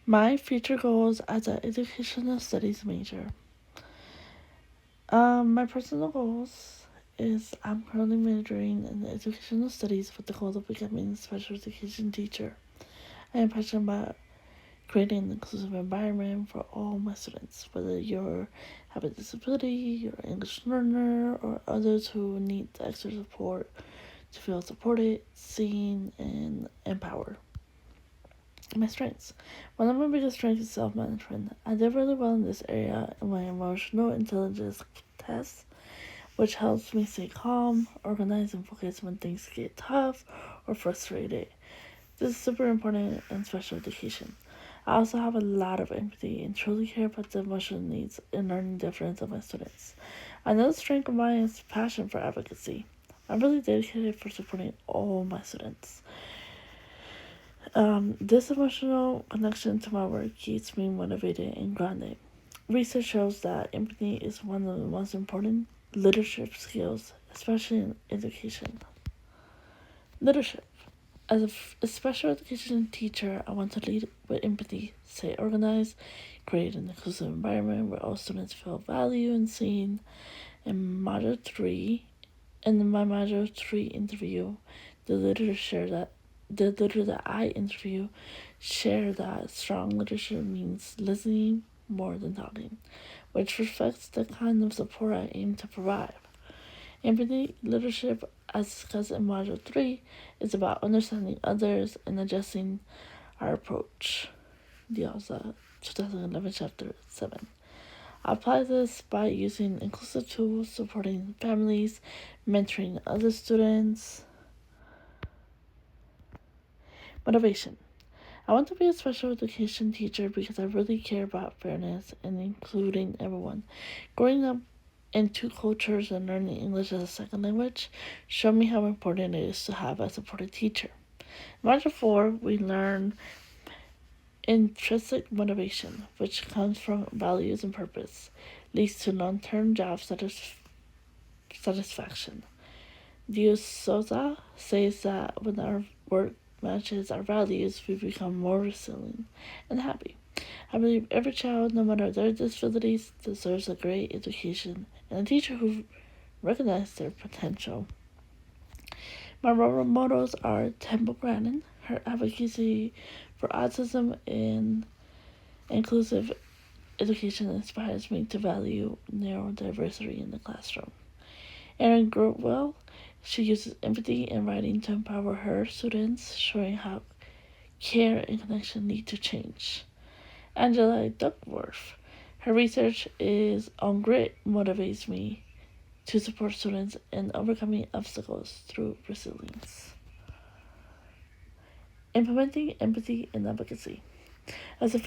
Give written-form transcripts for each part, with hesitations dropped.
My future goals as an educational studies major. My personal goals is I'm currently majoring in educational studies with the goal of becoming a special education teacher. I am passionate about creating an inclusive environment for all my students, whether you have a disability, you're an English learner, or others who need extra support to feel supported, seen, and empowered. My strengths. One of my biggest strengths is self management. I did really well in this area in my emotional intelligence test, which helps me stay calm, organized, and focused when things get tough or frustrated. This is super important in special education. I also have a lot of empathy and truly care about the emotional needs and learning difference of my students. Another strength of mine is passion for advocacy. I'm really dedicated for supporting all my students. This emotional connection to my work keeps me motivated and grounded. Research shows that empathy is one of the most important leadership skills, especially in education. Leadership. As a special education teacher, I want to lead with empathy, stay organized, create an inclusive environment where all students feel valued and seen. In my Module 3 interview, the leader that I interview shared that strong leadership means listening more than talking, which reflects the kind of support I aim to provide. Empathy leadership, as discussed in Module 3, is about understanding others and adjusting our approach. Dialza, 2011, Chapter 7. I apply this by using inclusive tools, supporting families, mentoring other students. Motivation. I want to be a special education teacher because I really care about fairness and including everyone. Growing up in two cultures and learning English as a second language showed me how important it is to have a supportive teacher. In Module 4, we learn intrinsic motivation, which comes from values and purpose, leads to long-term job satisfaction. Dios Sosa says that when our work matches our values, we become more resilient and happy. I believe every child, no matter their disabilities, deserves a great education and a teacher who recognizes their potential. My role models are Temple Grandin. Her advocacy for autism and inclusive education inspires me to value neurodiversity in the classroom. Erin Grotwell, she uses empathy in writing to empower her students, showing how care and connection lead to change. Angela Duckworth, her research is on grit motivates me to support students in overcoming obstacles through resilience. Implementing empathy and advocacy. As a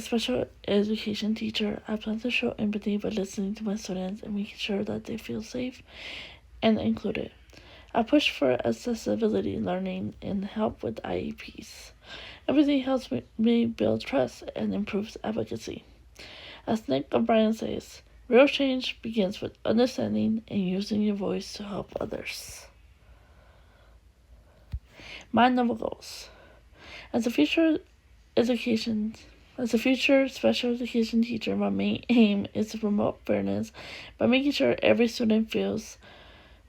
special education teacher, I plan to show empathy by listening to my students and making sure that they feel safe and included. I push for accessibility learning and help with IEPs. Empathy helps me build trust and improves advocacy. As Nick O'Brien says, real change begins with understanding and using your voice to help others. My novel goals. As a future special education teacher, my main aim is to promote fairness by making sure every student feels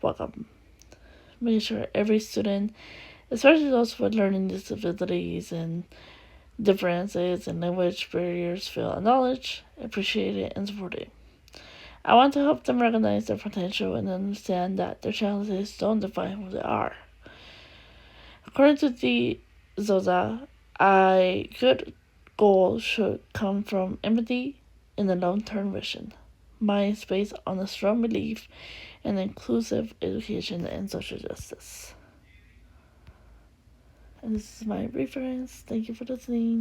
welcome. Making sure every student, especially those with learning disabilities and differences and language barriers, feel acknowledged, appreciated, and supported. I want to help them recognize their potential and understand that their challenges don't define who they are. According to the Zoza, a good goal should come from empathy and a long-term vision. Mine is based on a strong belief in inclusive education and social justice. And this is my reference. Thank you for listening.